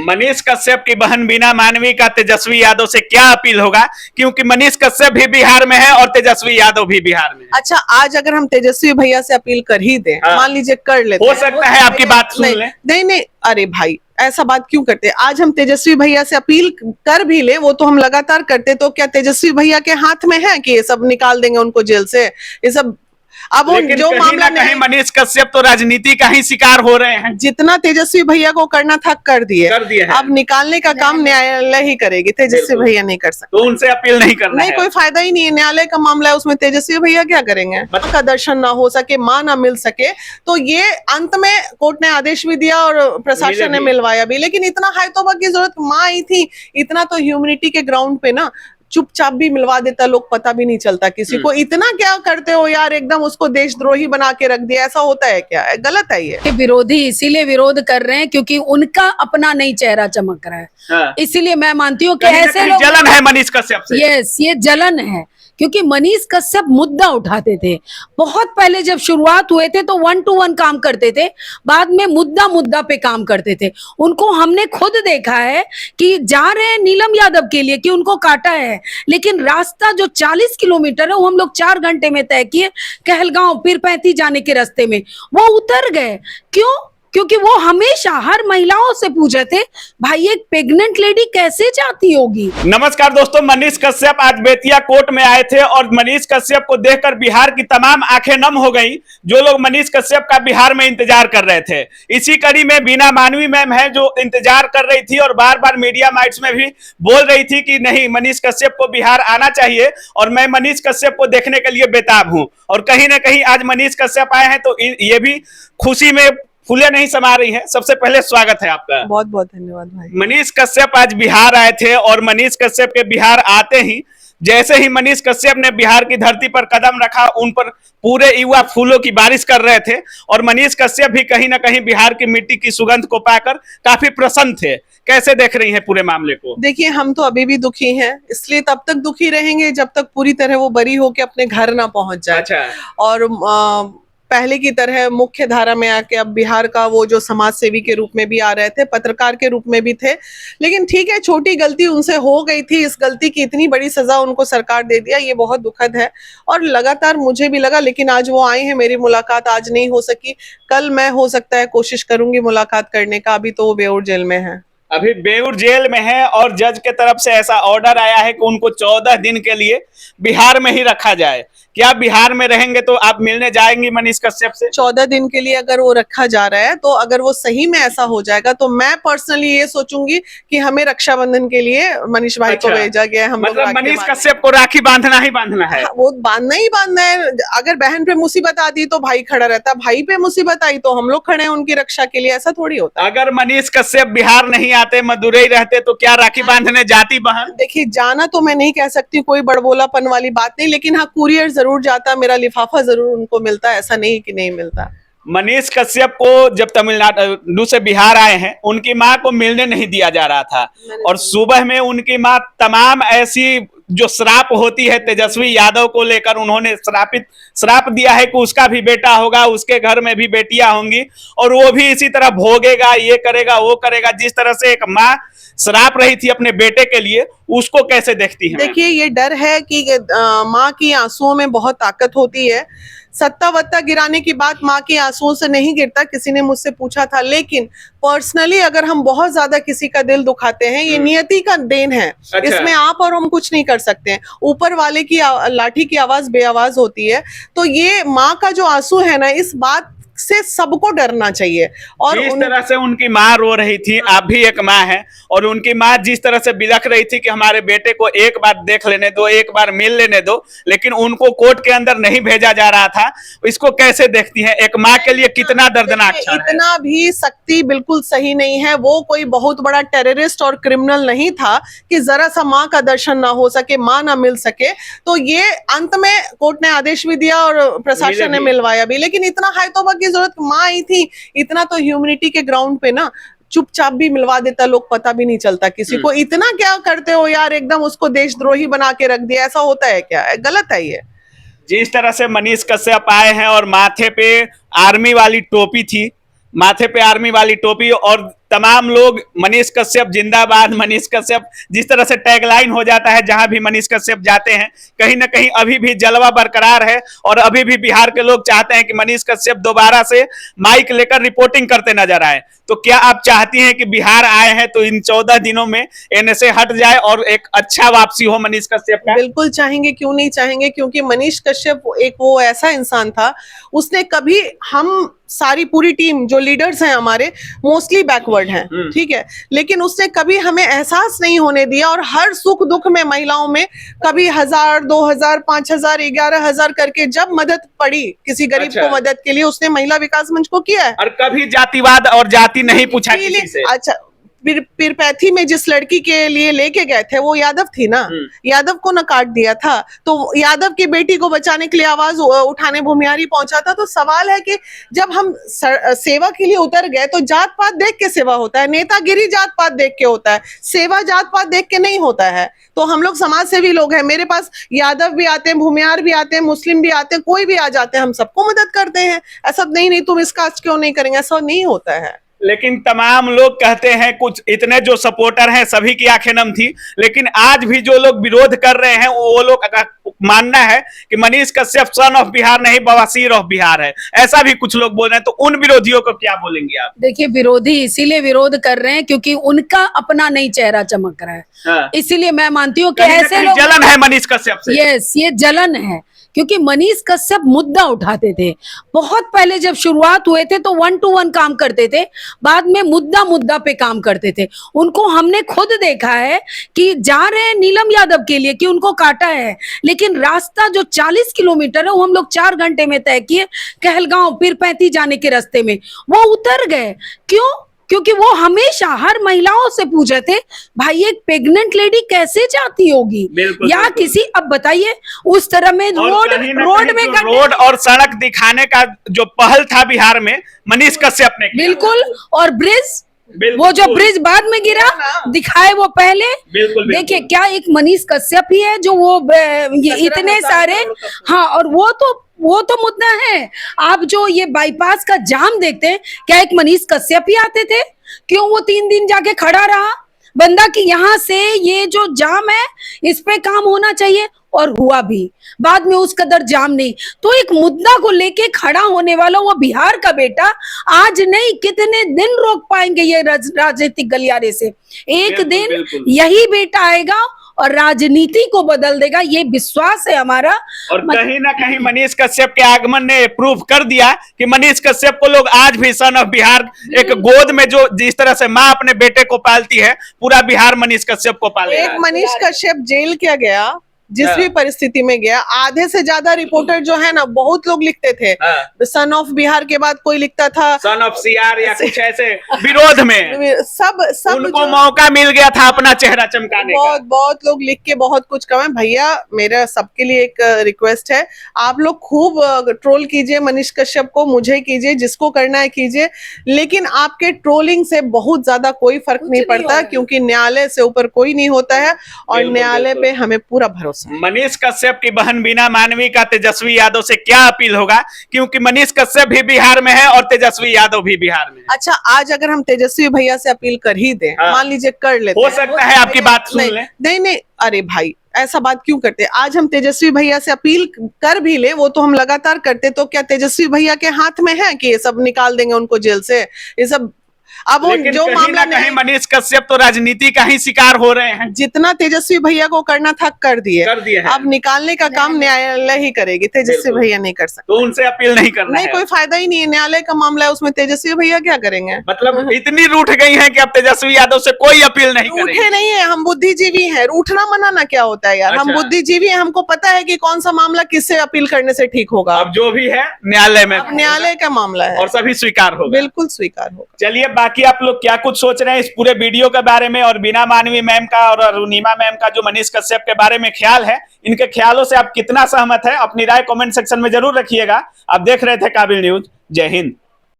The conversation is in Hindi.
मनीष कश्यप की बहन बीना मानवी का तेजस्वी यादव से क्या अपील होगा, क्योंकि मनीष कश्यप भी बिहार में है और तेजस्वी यादव भी बिहार में है। अच्छा, आज अगर हम तेजस्वी भैया से अपील कर ही दें, हाँ। मान लीजिए कर लेते हो हैं, सकता है आपकी बात सुन ले। नहीं, अरे भाई ऐसा बात क्यों करते हैं? आज हम तेजस्वी भैया से अपील कर भी ले, वो तो हम लगातार करते, तो क्या तेजस्वी भैया के हाथ में है कि ये सब निकाल देंगे उनको जेल से? ये सब अब उन जो मामला कहीं मनीष कश्यप तो राजनीति का ही शिकार हो रहे हैं। जितना तेजस्वी भैया को करना था कर दिए अब निकालने का काम न्यायालय ही करेगी, तेजस्वी भैया नहीं कर सकते। तो उनसे अपील नहीं करना नहीं, कोई फायदा ही नहीं है, न्यायालय का मामला है, उसमें तेजस्वी भैया क्या करेंगे? मां का दर्शन ना हो सके, मां ना मिल सके, तो ये अंत में कोर्ट ने आदेश भी दिया और प्रशासन ने मिलवाया भी, लेकिन इतना हाई तौबा की जरूरत, मां आई थी, इतना तो ह्यूमैनिटी के ग्राउंड पे ना चुपचाप भी मिलवा देता, लोग पता भी नहीं चलता किसी को। इतना क्या करते हो यार, एकदम उसको देशद्रोही बना के रख दिया, ऐसा होता है क्या? गलत है ये। विरोधी इसीलिए विरोध कर रहे हैं क्योंकि उनका अपना नहीं चेहरा चमक रहा है। हाँ। इसीलिए मैं मानती हूँ कि ऐसे लोग, जलन है मनीष कश्यप से। यस, ये जलन है क्योंकि मनीष कश्यप मुद्दा उठाते थे। बहुत पहले जब शुरुआत हुए थे तो 1 to 1 काम करते थे, बाद में मुद्दा पे काम करते थे। उनको हमने खुद देखा है कि जा रहे हैं नीलम यादव के लिए कि उनको काटा है, लेकिन रास्ता जो 40 किलोमीटर है वो हम लोग 4 घंटे में तय किए, कहलगांव पीर पैंती जाने के रास्ते में वो उतर गए। क्यों? क्योंकि वो हमेशा हर महिलाओं से पूछे थे, भाई एक प्रेग्नेंट लेडी कैसे जाती होगी। नमस्कार दोस्तों, मनीष कश्यप आज बेतिया कोर्ट में आए थे और मनीष कश्यप को देखकर बिहार की तमाम आंखें नम हो गईं, जो लोग मनीष कश्यप का बिहार में इंतजार कर रहे थे। इसी कड़ी में बीना मानवी मैम है जो इंतजार कर रही थी और बार बार मीडिया माइट्स में भी बोल रही थी कि नहीं, मनीष कश्यप को बिहार आना चाहिए और मैं मनीष कश्यप को देखने के लिए बेताब हूं। और कहीं ना कहीं आज मनीष कश्यप आए हैं तो ये भी खुशी में फूले नहीं समा रही हैं। सबसे पहले स्वागत है आपका। बहुत बहुत धन्यवाद भाई। मनीष कश्यप आज बिहार आए थे और मनीष कश्यप के बिहार आते ही, जैसे ही मनीष कश्यप ने बिहार की धरती पर कदम रखा, उन पर पूरे युवा फूलों की बारिश कर रहे थे और मनीष कश्यप भी कहीं ना कहीं बिहार की मिट्टी की सुगंध को पाकर काफी प्रसन्न थे। कैसे देख रही हैं पूरे मामले को? देखिए, हम तो अभी भी दुखी हैं, इसलिए तब तक दुखी रहेंगे जब तक पूरी तरह वो बरी होकर अपने घर ना पहुंच जाए। अच्छा। और पहले की तरह मुख्य धारा में आके अब बिहार का वो जो समाज सेवी के रूप में भी आ रहे थे, पत्रकार के रूप में भी थे, लेकिन ठीक है, छोटी गलती उनसे हो गई थी, इस गलती की इतनी बड़ी सजा उनको सरकार दे दिया, ये बहुत दुखद है। और लगातार मुझे भी लगा, लेकिन आज वो आए हैं, मेरी मुलाकात आज नहीं हो सकी, कल मैं हो सकता है कोशिश करूंगी मुलाकात करने का। अभी तो वो बेऊर जेल में है। अभी बेऊर जेल में है और जज के तरफ से ऐसा ऑर्डर आया है कि उनको 14 दिन के लिए बिहार में ही रखा जाए। क्या बिहार में रहेंगे तो आप मिलने जाएंगी मनीष कश्यप से? 14 दिन के लिए अगर वो रखा जा रहा है तो अगर वो सही में ऐसा हो जाएगा तो मैं पर्सनली ये सोचूंगी कि हमें रक्षाबंधन के लिए मनीष भाई को भेजा गया है। हम मतलब मनीष कश्यप को राखी बांधना ही बांधना है। वो बांधना ही बांधना है। अगर बहन पे मुसीबत आती तो भाई खड़ा रहता, भाई पे मुसीबत आई तो हम लोग खड़े हैं उनकी रक्षा के लिए, ऐसा थोड़ी होता। अगर मनीष कश्यप बिहार नहीं आते, मदुरई रहते, तो क्या राखी बांधने जाती बहन? देखिए, जाना तो मैं नहीं कह सकती, कोई बड़बोलापन वाली बात नहीं, लेकिन हाँ, कुरियर जरूर जाता, मेरा लिफाफा जरूर उनको मिलता, ऐसा नहीं कि नहीं मिलता। मनीष कश्यप को जब तमिलनाडु से बिहार आए हैं, उनकी मां को मिलने नहीं दिया जा रहा था और सुबह में उनकी मां तमाम ऐसी जो श्राप होती है तेजस्वी यादव को लेकर उन्होंने श्राप दिया है कि उसका भी बेटा होगा, उसके घर में भी बेटियां होंगी और वो भी इसी तरह भोगेगा, ये करेगा वो करेगा। जिस तरह से एक माँ श्राप रही थी अपने बेटे के लिए, उसको कैसे देखती हैं? देखिए, ये डर है कि माँ की आंसुओं में बहुत ताकत होती है। सत्ता वत्ता गिराने की बात माँ के आंसुओं से नहीं गिरता, किसी ने मुझसे पूछा था, लेकिन पर्सनली अगर हम बहुत ज्यादा किसी का दिल दुखाते हैं, ये नियति का देन है। अच्छा। इसमें आप और हम कुछ नहीं कर सकते हैं, ऊपर वाले की लाठी की आवाज बेआवाज होती है। तो ये माँ का जो आंसू है ना, इस बात से सबको डरना चाहिए। और जिस तरह से उनकी माँ रो रही थी, आप भी एक माँ हैं, और उनकी माँ जिस तरह से बिलख रही थी कि हमारे बेटे को एक बार देख लेने दो, एक बार मिल लेने दो, लेकिन उनको कोर्ट के अंदर नहीं भेजा जा रहा था, इसको कैसे देखती हैं? एक माँ के लिए कितना दर्दनाक क्षण है। इतना भी सख्ती बिल्कुल सही नहीं है। वो कोई बहुत बड़ा टेररिस्ट और क्रिमिनल नहीं था कि जरा सा माँ का दर्शन ना हो सके, माँ ना मिल सके। तो ये अंत में कोर्ट ने आदेश भी दिया और प्रशासन ने मिलवाया भी, लेकिन इतना हाई तौबा की जरूरत, माँ आई थी, इतना तो ह्यूमैनिटी के ग्राउंड पे ना चुपचाप भी मिलवा देता, लोग पता भी नहीं चलता किसी को। इतना क्या करते हो यार, एकदम उसको देशद्रोही बना के रख दिया, ऐसा होता है क्या? गलत है ये। जिस तरह से मनीष कश्यप आए हैं और माथे पे आर्मी वाली टोपी थी, माथे पे आर्मी वाली टोपी, और तमाम लोग मनीष कश्यप जिंदाबाद, मनीष कश्यप जिस तरह से टैगलाइन हो जाता है जहां भी मनीष कश्यप जाते हैं, कहीं ना कहीं अभी भी जलवा बरकरार है और अभी भी बिहार के लोग चाहते हैं कि मनीष कश्यप दोबारा से माइक लेकर रिपोर्टिंग करते नजर आए। तो क्या आप चाहती हैं कि बिहार आए हैं तो इन 14 दिनों में एनएसए हट जाए और एक अच्छा वापसी हो मनीष कश्यप का? बिल्कुल चाहेंगे, क्यों नहीं चाहेंगे, क्योंकि मनीष कश्यप एक वो ऐसा इंसान था, उसने कभी हम सारी पूरी टीम जो लीडर्स हैं हमारे मोस्टली बैकवर्ड हैं, ठीक है, लेकिन उसने कभी हमें एहसास नहीं होने दिया और हर सुख दुख में महिलाओं में कभी 1000, 2000, 5000, 11000 करके जब मदद पड़ी किसी गरीब अच्छा। को मदद के लिए उसने महिला विकास मंच को किया है। और कभी जातिवाद और जाति नहीं पूछा किसी से। अच्छा, पीरपैथी में जिस लड़की के लिए लेके गए थे वो यादव थी ना, यादव को न काट दिया था, तो यादव की बेटी को बचाने के लिए आवाज उठाने भूमिहारी पहुंचा था। तो सवाल है कि जब हम सेवा के लिए उतर गए तो जात पात देख के सेवा होता है, नेतागिरी जात पात देख के होता है, सेवा जात पात देख के नहीं होता है। तो हम लोग समाज सेवी लोग हैं, मेरे पास यादव भी आते हैं, भूमिहार भी आते हैं, मुस्लिम भी आते हैं, कोई भी आ जाते हैं, हम सबको मदद करते हैं। ऐसा नहीं तुम इस कास्ट क्यों नहीं करेंगे, ऐसा नहीं होता है। लेकिन तमाम लोग कहते हैं, कुछ इतने जो सपोर्टर हैं सभी की आंखें नम थी, लेकिन आज भी जो लोग विरोध कर रहे हैं वो लोग का मानना है कि मनीष कश्यप सन ऑफ बिहार नहीं बवासीर ऑफ बिहार है। ऐसा भी कुछ लोग बोल रहे हैं, तो उन विरोधियों को क्या बोलेंगे आप? देखिए, विरोधी इसीलिए विरोध कर रहे हैं क्योंकि उनका अपना नई चेहरा चमक रहा है। हाँ। इसीलिए मैं मानती हूँ कि कहीं ना ऐसे कहीं लोग, जलन है मनीष कश्यप से। यस, ये जलन है क्योंकि मनीष कश्यप मुद्दा उठाते थे। बहुत पहले जब शुरुआत हुए थे तो 1 to 1 काम करते थे, बाद में मुद्दा मुद्दा पे काम करते थे। उनको हमने खुद देखा है कि जा रहे हैं नीलम यादव के लिए कि उनको काटा है, लेकिन रास्ता जो 40 किलोमीटर है वो हम लोग 4 घंटे में तय किए। कहलगांव पीरपैंती जाने के रास्ते में वो उतर गए। क्यों? क्योंकि वो हमेशा हर महिलाओं से पूछे थे, भाई एक प्रेग्नेंट लेडी कैसे जाती होगी, या बिल्कुल। किसी, अब बताइए उस तरह में रोड और सड़क दिखाने का जो पहल था बिहार में मनीष कश्यप ने किया। बिल्कुल। और ब्रिज, वो जो ब्रिज बाद में गिरा दिखाए वो पहले। बिल्कुल। देखिए, क्या एक मनीष कश्यप ही है जो वो ये इतने सारे, हाँ, और वो तो मुद्दा है। आप जो ये बाईपास का जाम देखते हैं, क्या एक मनीष कश्यप ही आते थे? क्यों वो 3 दिन जाके खड़ा रहा बंदा कि यहाँ से ये जो जाम है इस पे काम होना चाहिए, और हुआ भी। बाद में उस कदर जाम नहीं। तो एक मुद्दा को लेके खड़ा होने वाला वो बिहार का बेटा आज नहीं, कितने दिन रोक पाएंगे ये राजनीतिक गलियारे से? एक दिन यही बेटा आएगा और राजनीति को बदल देगा, ये विश्वास है हमारा। और कहीं ना कहीं मनीष कश्यप के आगमन ने प्रूव कर दिया कि मनीष कश्यप को लोग आज भी सन ऑफ बिहार, एक गोद में जो जिस तरह से माँ अपने बेटे को पालती है, पूरा बिहार मनीष कश्यप को पालेगा। एक मनीष कश्यप जेल क्या गया, जिस भी परिस्थिति में गया, आधे से ज्यादा रिपोर्टर जो है ना, बहुत लोग लिखते थे सन ऑफ बिहार के बाद कोई लिखता था सन ऑफ सीआर या कुछ ऐसे विरोध में। सब उनको मौका मिल गया था अपना चेहरा चमकाने का। बहुत लोग लिख के बहुत कुछ कमें। भैया, मेरा सबके लिए एक रिक्वेस्ट है, आप लोग खूब ट्रोल कीजिए मनीष कश्यप को, मुझे कीजिए, जिसको करना है कीजिए, लेकिन आपके ट्रोलिंग से बहुत ज्यादा कोई फर्क नहीं पड़ता, क्योंकि न्यायालय से ऊपर कोई नहीं होता है और न्यायालय पे हमें पूरा भरोसा। मनीष कश्यप की बहन बीना मानवी का तेजस्वी यादव से क्या अपील होगा, क्योंकि मनीष कश्यप भी बिहार में है और तेजस्वी यादव भी बिहार में। अच्छा, आज अगर हम तेजस्वी भैया से अपील कर ही दें, मान लीजिए कर लेते हो सकता है आपकी बात सुन ले। नहीं, अरे भाई, ऐसा बात क्यों करते? आज हम तेजस्वी भैया से अपील कर भी ले, वो तो हम लगातार करते, तो क्या तेजस्वी भैया के हाथ में है कि ये सब निकाल देंगे उनको जेल से? ये सब अब जो मामला नहीं, मनीष कश्यप तो राजनीति का ही शिकार हो रहे हैं। जितना तेजस्वी भैया को करना था कर दिए, अब निकालने का काम न्यायालय ही करेगी, तेजस्वी भैया नहीं कर सकते। तो उनसे अपील नहीं करना नहीं, कोई फायदा ही नहीं है, न्यायालय का मामला है, उसमें तेजस्वी भैया क्या करेंगे? मतलब इतनी रूठ गई हैं कि अब तेजस्वी यादव से कोई अपील नहीं करेंगे। रूठे नहीं है, हम बुद्धिजीवी हैं, रूठना मनाना क्या होता है यार? हम बुद्धिजीवी हैं, हमको पता है कि कौन सा मामला किससे अपील करने से ठीक होगा। अब जो भी है न्यायालय में, न्यायालय का मामला है और सभी स्वीकार होगा। बिल्कुल स्वीकार होगा। चलिए, बाकी आप लोग क्या कुछ सोच रहे हैं इस पूरे वीडियो के बारे में, और बीना मानवी मैम का और अरुणिमा मैम का जो मनीष कश्यप के बारे में ख्याल है, इनके ख्यालों से आप कितना सहमत है? अपनी राय कमेंट सेक्शन में जरूर रखिएगा। आप देख रहे थे काबिल न्यूज। जय हिंद।